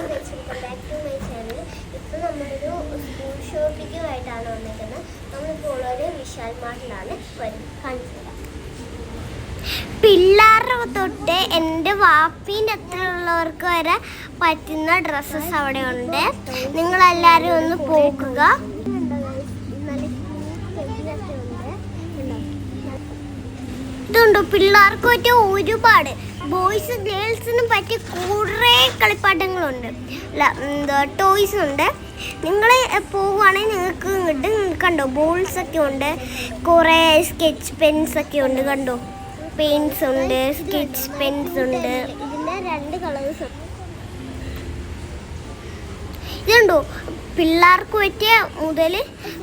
Guys, welcome back to my channel. ഇപ്പോൾ നമ്മളൊരു school ഷോപ്പിങ്ങുമായിട്ടാണ് വന്നിരിക്കുന്നത്. നമ്മളിപ്പോൾ ഒരു വിശാൽ മാർട്ടിലാണ് കാണിച്ചത്. പിള്ളേരുടെ തൊട്ട് എൻ്റെ വാപ്പീൻ്റെ അത്രയുള്ളവർക്ക് വരെ പറ്റുന്ന ഡ്രസ്സസ് അവിടെ ഉണ്ട്. നിങ്ങളെല്ലാവരും ഒന്ന് പോക്കുക. ഇതുണ്ടോ പിള്ളേർക്ക് പറ്റിയ ഒരുപാട് ബോയ്സ് ഗേൾസിനും പറ്റിയ കുറേ കളിപ്പാട്ടങ്ങളുണ്ട്, ടോയ്സ് ഉണ്ട്. നിങ്ങൾ പോവുകയാണെങ്കിൽ നിങ്ങൾക്ക് ഇങ്ങോട്ട് കണ്ടോ ബോൾസൊക്കെ ഉണ്ട്, കുറേ സ്കെച്ച് പെൻസ് ഒക്കെ ഉണ്ട്. കണ്ടോ പെയിൻസ് ഉണ്ട്, സ്കെച്ച് പെൻസ് ഉണ്ട്. ഇതിൻ്റെ 2 കളേഴ്സ്. ഇതുണ്ടോ പിള്ളേർക്ക് പറ്റിയ മുതൽ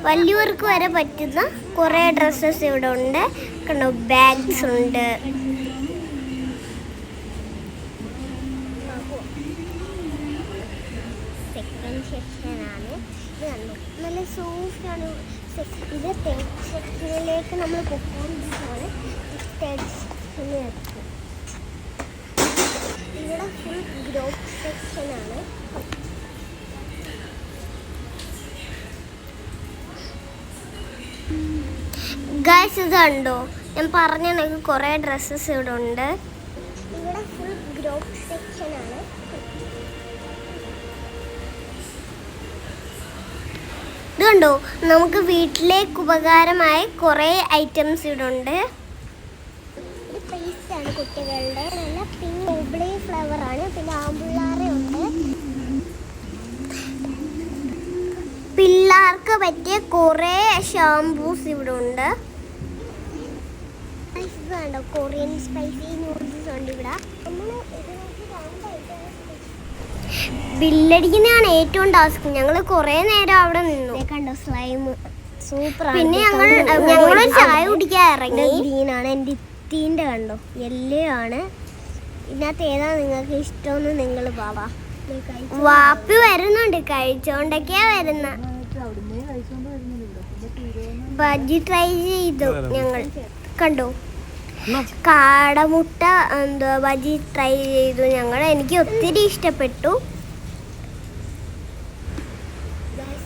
വലിയവർക്ക് വരെ പറ്റുന്ന കുറേ ഡ്രസ്സസ് ഇവിടെ ഉണ്ട്. കണ്ടോ ബാഗ്സ് ഉണ്ട്. സെക്കൻഡ് സെക്ഷനാണ്. ഇത് കണ്ടോ നല്ല സോഫ്റ്റാണ്. ഇത് തേർഡ് സെക്ഷനിലേക്ക് നമ്മൾ പോയിക്കൊണ്ടിരിക്കുകയാണ്. തേർഡ് സെക്ഷന് ഇവിടെ ഫുൾ ഗ്രോപ്പ് സെക്ഷനാണ്. ഗൈസ് ഇത് കണ്ടോ ഞാൻ പറഞ്ഞ കുറേ ഡ്രസ്സസ് ഇവിടെ ഉണ്ട്. ഇവിടെ ഫുൾ ഗ്രോപ്പ് സെക്ഷനാണ്. ഇത് കണ്ടോ നമുക്ക് വീട്ടിലേക്ക് ഉപകാരമായ കുറേ ഐറ്റംസ് ഇവിടെ ഉണ്ട്. ഇത് പേസ്റ്റാണ് കുട്ടികളുടെ. നല്ല പിങ്ക് ഓബ്ലി ഫ്ലവറാണ്. പിന്നെ ആമ്പിള്ളാറെ ഉണ്ട്. പിള്ളേർക്ക് പറ്റിയ കുറേ ഷാംപൂസ് ഇവിടെ ഉണ്ട്. വേണ്ട കൊറിയൻ സ്പൈസി നൂഡിൽസ് ഉണ്ട് ഇവിടെ. ബില്ലടിക്കുന്നതാണ് ഏറ്റവും ടാസ്ക്. ഞങ്ങൾ കുറേ നേരം അവിടെ നിന്നു. കണ്ടോ സ്ലൈം സൂപ്പർ. പിന്നെ ഞങ്ങൾ ചായ കുടിക്കാൻ ഇറങ്ങി. ഗ്രീനാണ് എൻ്റെ ഇത്തീൻ്റെ. കണ്ടോ യെല്ലോ ആണ്. ഇതിനകത്ത് ഏതാ നിങ്ങൾക്ക് ഇഷ്ടമെന്ന് നിങ്ങൾ പാവാ. വാപ്പി വരുന്നുണ്ട്, കഴിച്ചോണ്ടൊക്കെയാ വരുന്ന. ബജ്ജി ട്രൈ ചെയ്തു ഞങ്ങൾ. കണ്ടോ കാടമുട്ട ബജ്ജി ട്രൈ ചെയ്തു ഞങ്ങൾ. എനിക്ക് ഒത്തിരി ഇഷ്ടപ്പെട്ടു.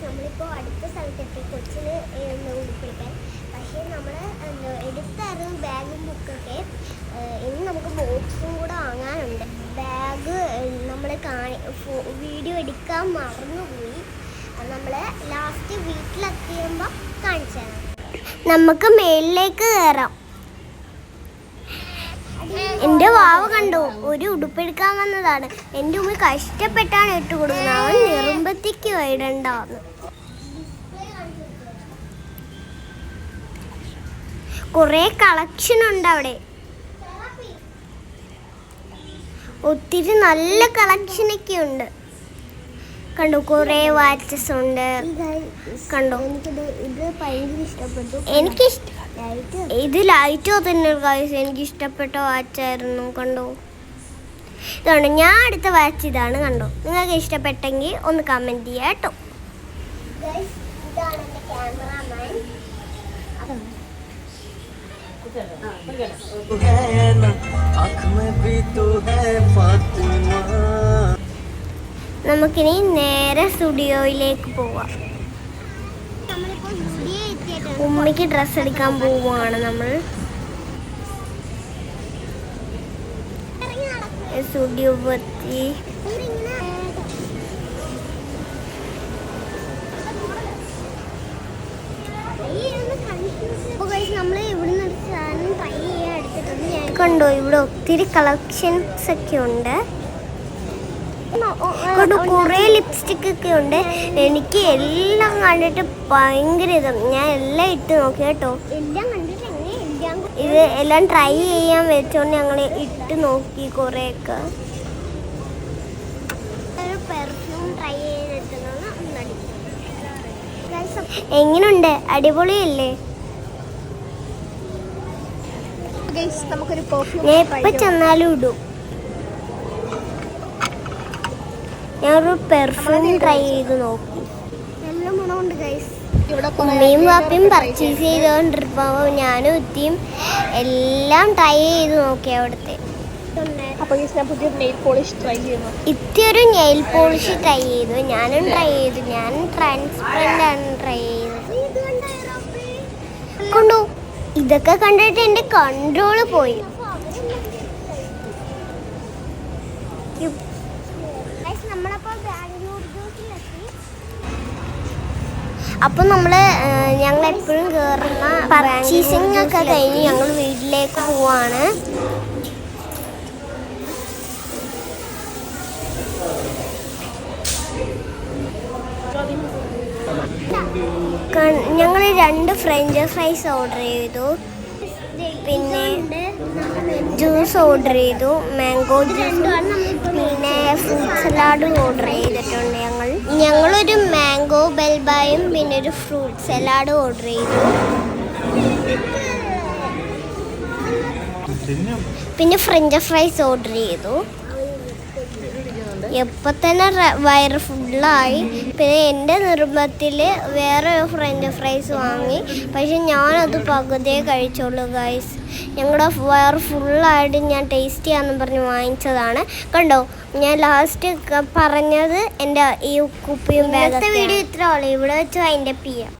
നമ്മളിപ്പോൾ അടുത്ത സ്ഥലത്തെത്തി കൊച്ചിന് ഉടുപ്പിടിക്കാൻ. പക്ഷേ നമ്മൾ എടുത്തായിരുന്നു ബാഗും ബുക്കൊക്കെ. ഇനി നമുക്ക് ബോക്സും കൂടെ വാങ്ങാനുണ്ട്. ബാഗ് നമ്മൾ വീഡിയോ എടുക്കാൻ മറന്നുപോയി. നമ്മൾ ലാസ്റ്റ് വീട്ടിലെത്തിയുമ്പോൾ കാണിച്ചു തരാം. നമുക്ക് മേളിലേക്ക് കയറാം. എൻ്റെ വാവ് കണ്ടോ ഒരു ഉടുപ്പെടുക്കാൻ വന്നതാണ്. എൻ്റെ ഉമ്മ കഷ്ടപ്പെട്ടാണ് ഇട്ട് കൊടുക്കുന്നത്. അവൻ നിർബന്ധിക്ക് ഇടണ്ടാന്ന്. കുറേ കളക്ഷൻ ഉണ്ട് അവിടെ. ഒത്തിരി നല്ല കളക്ഷനൊക്കെ ഉണ്ട്. കണ്ടോ കുറേ വാച്ചസ് ഉണ്ട്. കണ്ടോ ഇത് ഭയങ്കര ഇഷ്ടപ്പെട്ടു. ഇത് ലൈറ്റോ തന്നെ എനിക്ക് ഇഷ്ടപ്പെട്ട വാച്ചായിരുന്നു. കണ്ടോ ഇതാണ് ഞാൻ അടുത്ത വാച്ച്. ഇതാണ് കണ്ടോ. നിങ്ങൾക്ക് ഇഷ്ടപ്പെട്ടെങ്കിൽ ഒന്ന് കമൻറ്റ് ചെയ്യാം കേട്ടോ. ഇതാണ് എൻ്റെ ക്യാമറാമാൻ. നമുക്കിനി നേരെ സ്റ്റുഡിയോയിലേക്ക് പോവാം. ഉമ്മയ്ക്ക് ഡ്രസ്സ് എടുക്കാൻ പോവുകയാണ് നമ്മൾ. സ്റ്റുഡിയോ എത്തി. കണ്ടോ ഇവിടെ ഒത്തിരി കളക്ഷൻസ് ഒക്കെ ഉണ്ട്. കുറേ ലിപ്സ്റ്റിക് ഒക്കെ ഉണ്ട്. എനിക്ക് എല്ലാം കണ്ടിട്ട് ഭയങ്കര ഇതാണ്. ഞാൻ എല്ലാം ഇട്ട് നോക്കി കേട്ടോ. ഇത് എല്ലാം ട്രൈ ചെയ്യാൻ വെച്ചോണ്ട് ഞങ്ങൾ ഇട്ട് നോക്കി കുറേയൊക്കെ. പെർഫ്യൂം ട്രൈ ചെയ്തിട്ടാണ്. എങ്ങനെയുണ്ട്? അടിപൊളിയല്ലേ? ഞാൻ എപ്പോൾ ചെന്നാലും ഇടും. ഞാനൊരു പെർഫ്യൂം ട്രൈ ചെയ്ത് നോക്കി. നല്ല മണമുണ്ട് ഗൈസ്. ഉമ്മയും വാപ്പയും പർച്ചേസ് ചെയ്തുകൊണ്ടിരിപ്പോൾ ഞാനും എത്തിയും എല്ലാം ട്രൈ ചെയ്ത് നോക്കി അവിടുത്തെ. അപ്പോൾ ഞാൻ പുതിയൊരു നെയിൽ പോളിഷ് ട്രൈ ചെയ്യുന്നു. ഇത്തിയൊരു നെയിൽ പോളിഷ് ട്രൈ ചെയ്തു. ഞാനും ട്രൈ ചെയ്തു. ഞാൻ ട്രാൻസ്പെറൻ്റ് ആണ് ട്രൈ ചെയ്തത്. കൊണ്ടു ഇതൊക്കെ കണ്ടിട്ട് എൻ്റെ കൺട്രോള് പോയി. അപ്പോൾ ഞങ്ങൾ എപ്പോഴും കയറുന്ന പർച്ചേസിംഗ് ഒക്കെ കഴിഞ്ഞ് ഞങ്ങൾ വീട്ടിലേക്ക് പോവാണ്. ഞങ്ങൾ 2 ഫ്രഞ്ച് ഫ്രൈസ് ഓർഡർ ചെയ്തു. പിന്നെ ജ്യൂസ് ഓർഡർ ചെയ്തു, മാംഗോ ജ്യൂസ്. പിന്നെ ഫ്രൂട്ട് സലാഡും ഓർഡർ ചെയ്തിട്ടുണ്ട്. ഞങ്ങളൊരു മാംഗോ ബെൽബായും പിന്നെ ഒരു ഫ്രൂട്ട് സലാഡും ഓർഡർ ചെയ്തു. പിന്നെ ഫ്രഞ്ച് ഫ്രൈസ് ഓർഡർ ചെയ്തു. എപ്പോൾ തന്നെ വയറ് ഫുള്ളായി. പിന്നെ എൻ്റെ നിർബന്ധത്തിൽ വേറെ ഫ്രഞ്ച് ഫ്രൈസ് വാങ്ങി. പക്ഷെ ഞാനത് പകുതിയെ കഴിച്ചോളൂ ഗൈസ്. ഞങ്ങളുടെ വയറ് ഫുള്ളായിട്ട് ഞാൻ ടേസ്റ്റ് ചെയ്യാമെന്ന് പറഞ്ഞ് വാങ്ങിച്ചതാണ്. കണ്ടോ, ഞാൻ ലാസ്റ്റ് പറഞ്ഞത് എൻ്റെ ഈ കുപ്പിയും ബാഗൊക്കെ. വീഡിയോ ഇത്രയുള്ളൂ. ഇവിടെ വെച്ച് അതിൻ്റെ ചെയ്യാം.